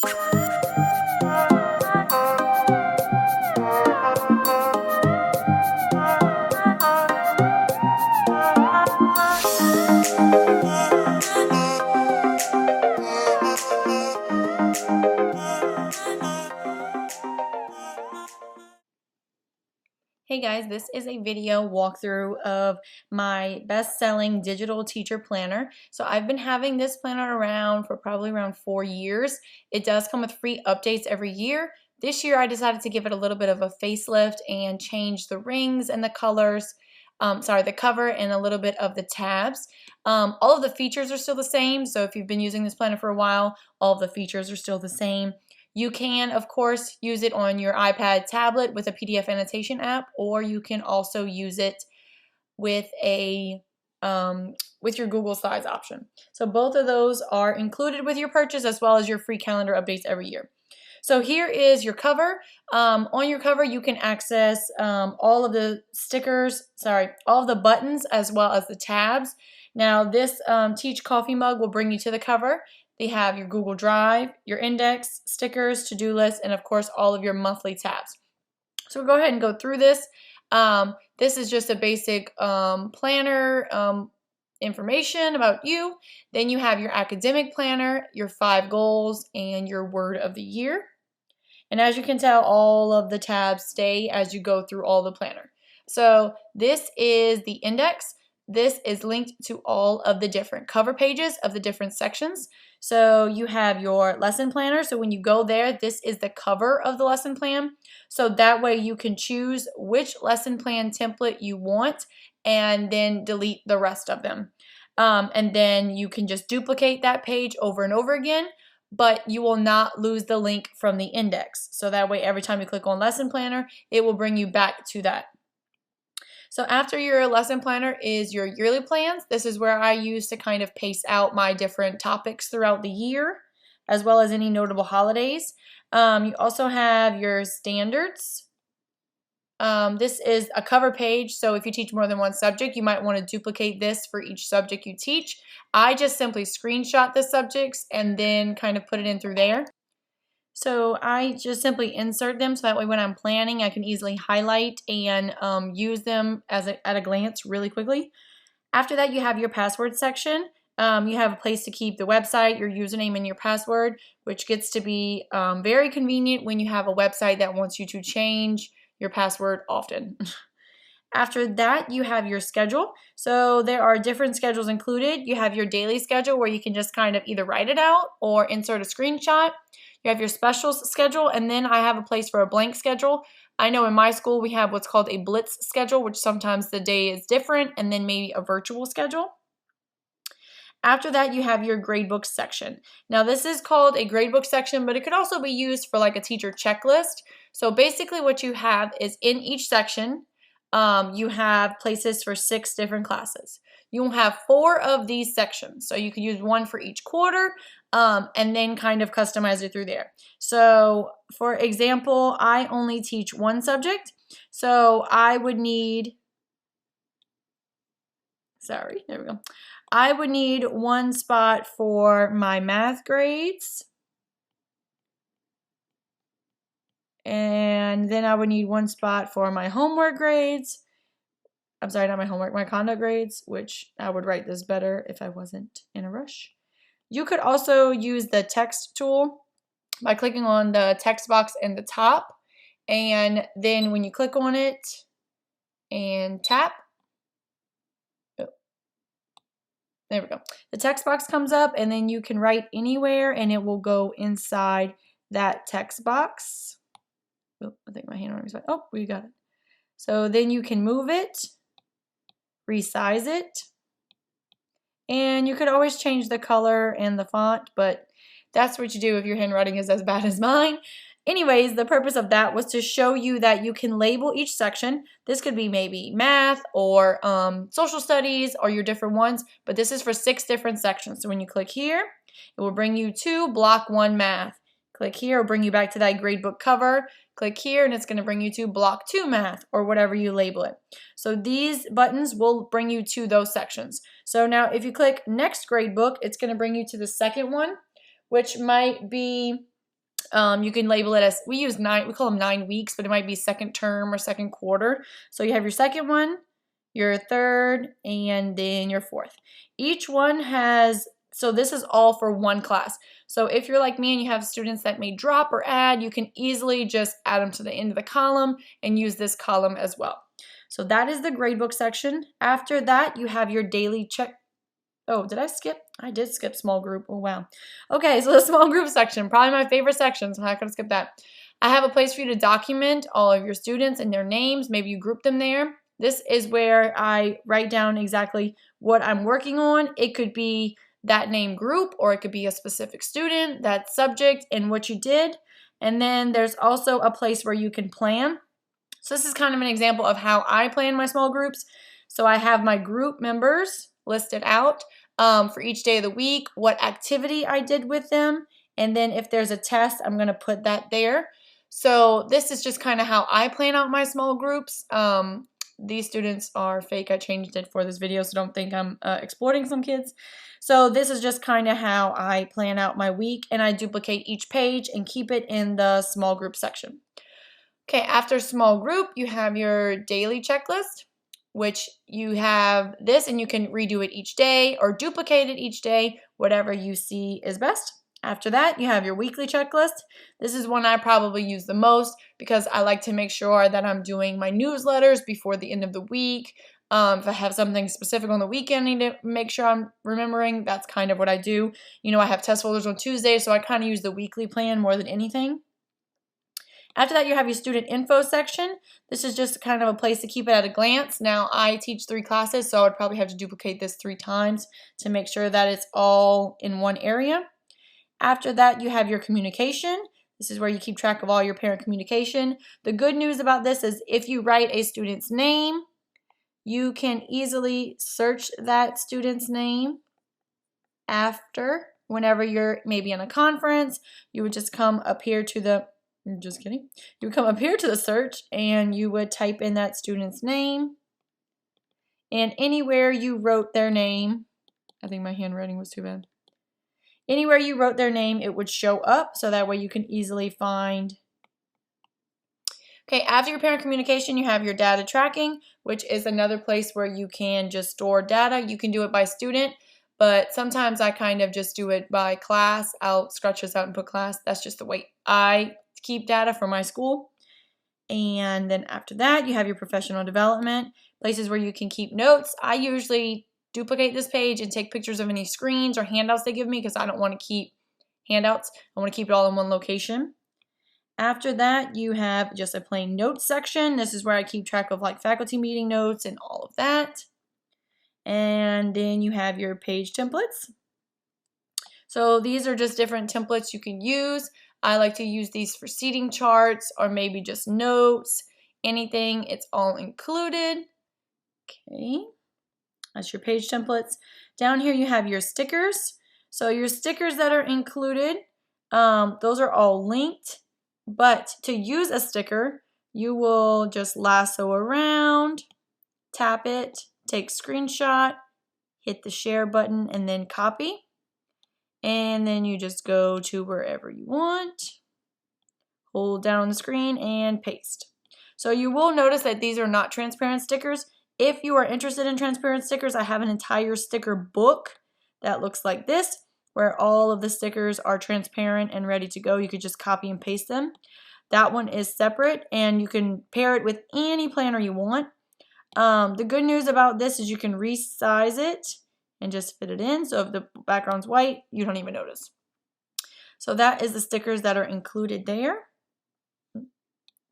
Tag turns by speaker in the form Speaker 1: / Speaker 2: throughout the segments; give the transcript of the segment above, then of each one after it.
Speaker 1: Hey guys, this is a video walkthrough of my best-selling digital teacher planner. So I've been having this planner around for probably around 4 years. It does come with free updates every year. This year I decided to give it a little bit of a facelift and change the rings and the colors, the cover and a little bit of the tabs. All of the features are still the same. So if you've been using this planner for a while, all of the features are still the same. You can, of course, use it on your iPad tablet with a PDF annotation app, or you can also use it with with your Google Slides option. So both of those are included with your purchase, as well as your free calendar updates every year. So here is your cover. On your cover, you can access all of the all of the buttons as well as the tabs. Now this Teach coffee mug will bring you to the cover. They have your Google Drive, your index, stickers, to-do list, and of course all of your monthly tabs. So we'll go ahead and go through this. This is just a basic planner information about you. Then you have your academic planner, your 5 goals, and your word of the year. And as you can tell, all of the tabs stay as you go through all the planner. So this is the index. This is linked to all of the different cover pages of the different sections. So you have your lesson planner. So when you go there, this is the cover of the lesson plan. So that way you can choose which lesson plan template you want and then delete the rest of them. And then you can just duplicate that page over and over again, but you will not lose the link from the index. So that way every time you click on lesson planner, it will bring you back to that. So after your lesson planner is your yearly plans. This is where I use to kind of pace out my different topics throughout the year, as well as any notable holidays. You also have your standards. This is a cover page, so if you teach more than one subject, you might want to duplicate this for each subject you teach. I just simply screenshot the subjects and then kind of put it in through there. So I just simply insert them so that way when I'm planning, I can easily highlight and use them at a glance really quickly. After that, you have your password section. You have a place to keep the website, your username, and your password, which gets to be very convenient when you have a website that wants you to change your password often. After that, you have your schedule. So there are different schedules included. You have your daily schedule where you can just kind of either write it out or insert a screenshot. You have your specials schedule, and then I have a place for a blank schedule. I know in my school we have what's called a blitz schedule, which sometimes the day is different, and then maybe a virtual schedule. After that, you have your gradebook section. Now this is called a gradebook section, but it could also be used for like a teacher checklist. So basically what you have is in each section, you have places for 6 different classes. You will have 4 of these sections. So you could use one for each quarter and then kind of customize it through there. So for example, I only teach one subject. So I would need, I would need one spot for my math grades. And then I would need one spot for my homework grades. I'm sorry, not my homework, my conduct grades, which I would write this better if I wasn't in a rush. You could also use the text tool by clicking on the text box in the top. And then when you click on it and tap, there we go. The text box comes up and then you can write anywhere and it will go inside that text box. Oh, I think my handwriting is fine. Oh, we got it. So then you can move it, resize it, and you could always change the color and the font, but that's what you do if your handwriting is as bad as mine. Anyways, the purpose of that was to show you that you can label each section. This could be maybe math or social studies or your different ones, but this is for 6 different sections. So when you click here, it will bring you to block 1 math. Click here, it'll bring you back to that gradebook cover. Click here and it's going to bring you to block 2 math or whatever you label it. So these buttons will bring you to those sections. So now if you click next gradebook, it's going to bring you to the second one, which might be You can label it as, we call them 9 weeks, but it might be second term or second quarter. So you have your second one, your third, and then your fourth. Each one has, so this is all for one class. So if you're like me and you have students that may drop or add, you can easily just add them to the end of the column and use this column as well. So that is the gradebook section. After that, you have your daily check. Oh, did I skip? I did skip small group. Oh, wow. Okay, so the small group section, probably my favorite section, so I'm not going to skip that. I have a place for you to document all of your students and their names. Maybe you group them there. This is where I write down exactly what I'm working on. It could be that name group, or it could be a specific student, that subject, and what you did. And then there's also a place where you can plan. So this is kind of an example of how I plan my small groups. So I have my group members listed out for each day of the week, what activity I did with them, and then if there's a test, I'm going to put that there. So this is just kind of how I plan out my small groups. These students are fake. I changed it for this video, so don't think I'm exploiting some kids. So this is just kind of how I plan out my week, and I duplicate each page and keep it in the small group section. Okay, after small group, you have your daily checklist, which you have this, and you can redo it each day or duplicate it each day, whatever you see is best. After that, you have your weekly checklist. This is one I probably use the most because I like to make sure that I'm doing my newsletters before the end of the week. If I have something specific on the weekend I need to make sure I'm remembering, that's kind of what I do. You know, I have test folders on Tuesday, so I kind of use the weekly plan more than anything. After that, you have your student info section. This is just kind of a place to keep it at a glance. Now, I teach 3 classes, so I would probably have to duplicate this 3 times to make sure that it's all in one area. After that, you have your communication. This is where you keep track of all your parent communication. The good news about this is if you write a student's name, you can easily search that student's name after. Whenever you're maybe in a conference, you would just come up here to the just kidding. You would come up here to the search and you would type in that student's name. And anywhere you wrote their name, I think my handwriting was too bad. Anywhere you wrote their name, it would show up, so that way you can easily find. Okay, after your parent communication, you have your data tracking, which is another place where you can just store data. You can do it by student, but sometimes I kind of just do it by class. I'll scratch this out and put class. That's just the way I keep data for my school. And then after that, you have your professional development, places where you can keep notes. I usually duplicate this page and take pictures of any screens or handouts they give me because I don't want to keep handouts. I want to keep it all in one location. After that, you have just a plain notes section. This is where I keep track of like faculty meeting notes and all of that. And then you have your page templates. So these are just different templates you can use. I like to use these for seating charts or maybe just notes, anything. It's all included. Okay, that's your page templates. Down here you have your stickers. So your stickers that are included, those are all linked. But to use a sticker, you will just lasso around, tap it, take screenshot, hit the share button, and then copy. And then you just go to wherever you want, hold down on the screen, and paste. So you will notice that these are not transparent stickers. If you are interested in transparent stickers, I have an entire sticker book that looks like this, where all of the stickers are transparent and ready to go. You could just copy and paste them. That one is separate, and you can pair it with any planner you want. The good news about this is you can resize it and just fit it in. So if the background's white, you don't even notice. So that is the stickers that are included there.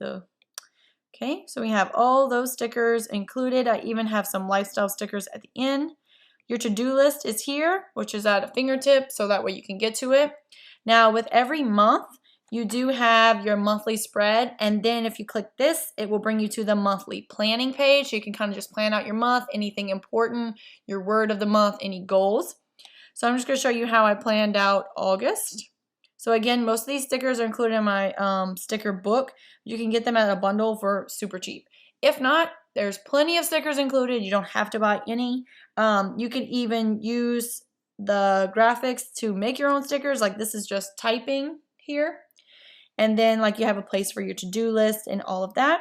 Speaker 1: Okay, so we have all those stickers included. I even have some lifestyle stickers at the end. Your to-do list is here, which is at a fingertip, so that way you can get to it. Now, with every month, you do have your monthly spread, and then if you click this, it will bring you to the monthly planning page. So you can kind of just plan out your month, anything important, your word of the month, any goals. So I'm just going to show you how I planned out August. So again, most of these stickers are included in my sticker book. You can get them at a bundle for super cheap. If not, there's plenty of stickers included. You don't have to buy any. You can even use the graphics to make your own stickers. Like this is just typing here. And then like you have a place for your to-do list and all of that.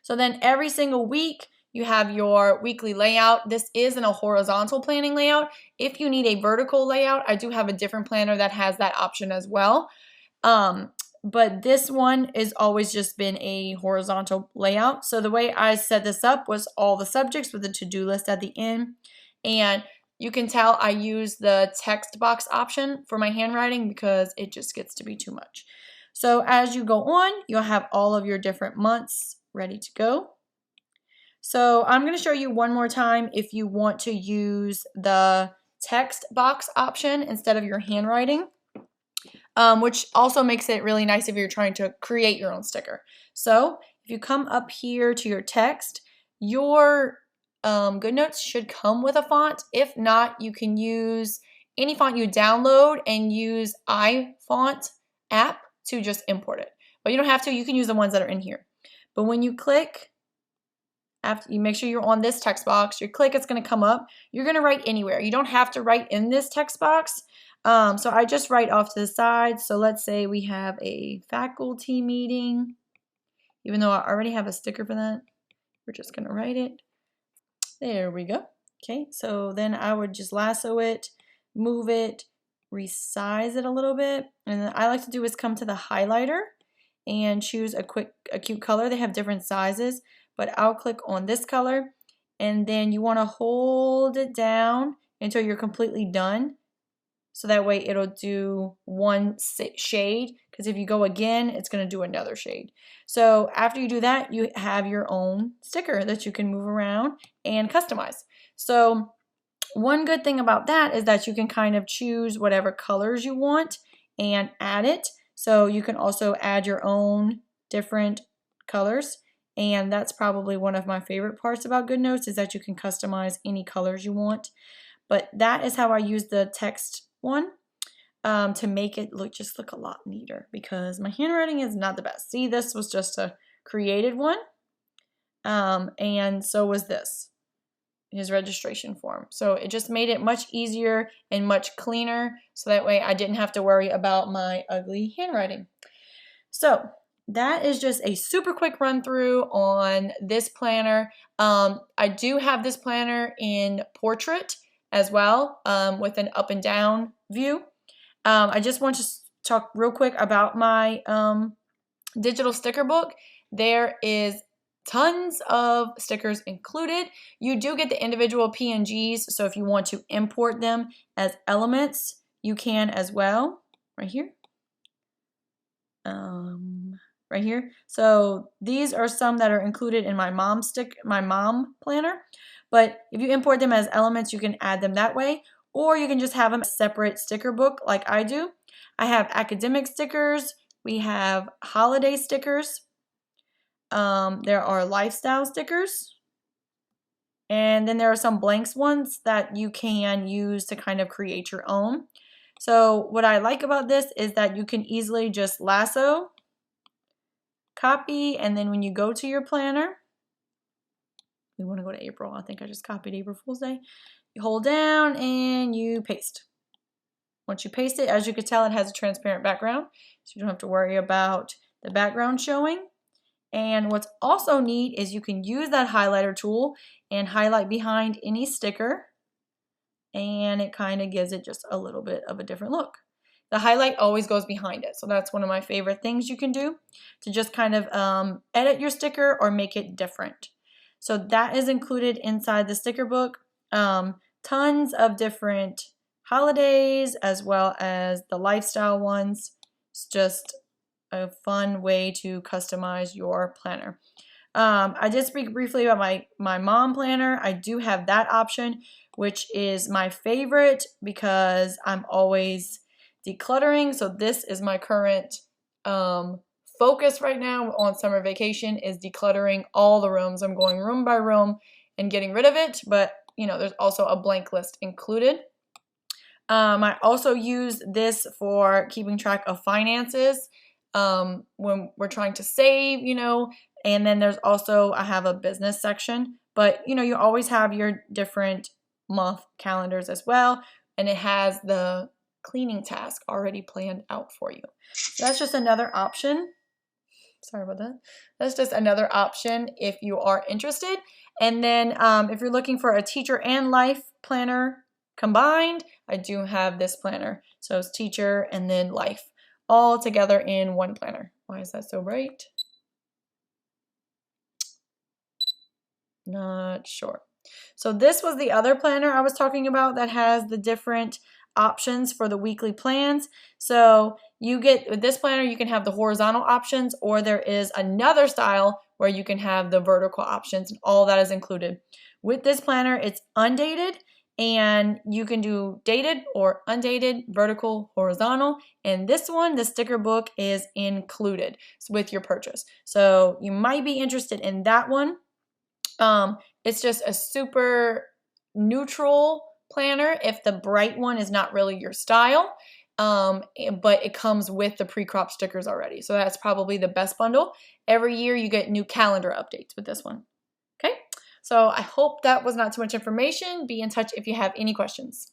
Speaker 1: So then every single week you have your weekly layout. This is in a horizontal planning layout. If you need a vertical layout, I do have a different planner that has that option as well. But this one is always just been a horizontal layout. So the way I set this up was all the subjects with the to-do list at the end. And you can tell I use the text box option for my handwriting because it just gets to be too much. So as you go on, you'll have all of your different months ready to go. So I'm going to show you one more time if you want to use the text box option instead of your handwriting. Which also makes it really nice if you're trying to create your own sticker. So if you come up here to your text, your Goodnotes should come with a font. If not, you can use any font you download and use iFont app to just import it. But you don't have to, you can use the ones that are in here. But when you click, after you make sure you're on this text box, you click, it's going to come up. You're going to write anywhere. You don't have to write in this text box. So I just write off to the side. So let's say we have a faculty meeting. Even though I already have a sticker for that, we're just going to write it. There we go. Okay, so then I would just lasso it, move it, resize it a little bit. And then I like to do is come to the highlighter and choose a cute color. They have different sizes, but I'll click on this color. And then you want to hold it down until you're completely done. So that way it'll do one shade, because if you go again, it's going to do another shade. So after you do that, you have your own sticker that you can move around and customize. So one good thing about that is that you can kind of choose whatever colors you want and add it. So you can also add your own different colors. And that's probably one of my favorite parts about Goodnotes is that you can customize any colors you want. But that is how I use the text one to make it look a lot neater, because my handwriting is not the best. See, this was just a created one, and so was this, his registration form. So it just made it much easier and much cleaner, so that way I didn't have to worry about my ugly handwriting. So that is just a super quick run through on this planner. I do have this planner in portrait as well, with an up and down view. I just want to talk real quick about my digital sticker book. There is tons of stickers included. You do get the individual PNGs, so if you want to import them as elements, you can as well. Right here. Right here. So these are some that are included in my mom planner. But if you import them as elements, you can add them that way, or you can just have them as a separate sticker book like I do. I have academic stickers. We have holiday stickers. There are lifestyle stickers. And then there are some blanks ones that you can use to kind of create your own. So what I like about this is that you can easily just lasso, copy, and then when you go to your planner, we want to go to April. I think I just copied April Fool's Day. You hold down and you paste. Once you paste it, as you can tell, it has a transparent background, so you don't have to worry about the background showing. And what's also neat is you can use that highlighter tool and highlight behind any sticker, and it kind of gives it just a little bit of a different look. The highlight always goes behind it, so that's one of my favorite things you can do to just kind of edit your sticker or make it different. So that is included inside the sticker book. Tons of different holidays as well as the lifestyle ones. It's just a fun way to customize your planner. I did speak briefly about my mom planner. I do have that option, which is my favorite because I'm always decluttering. So this is my current focus right now on summer vacation, is decluttering all the rooms. I'm going room by room and getting rid of it, but you know, there's also a blank list included. I also use this for keeping track of finances when we're trying to save, you know, and then there's also, I have a business section, but you know, you always have your different month calendars as well, and it has the cleaning task already planned out for you. So that's just another option. Sorry about that. That's just another option if you are interested. And then if you're looking for a teacher and life planner combined, I do have this planner. So it's teacher and then life all together in one planner. Why is that so bright? Not sure. So this was the other planner I was talking about that has the different options for the weekly plans. So you get with this planner, you can have the horizontal options, or there is another style where you can have the vertical options, and all that is included. With this planner, it's undated, and you can do dated or undated, vertical, horizontal. And this one, the sticker book, is included with your purchase. So you might be interested in that one. It's just a super neutral planner if the bright one is not really your style, but it comes with the pre-crop stickers already. So that's probably the best bundle. Every year you get new calendar updates with this one. Okay, so I hope that was not too much information. Be in touch if you have any questions.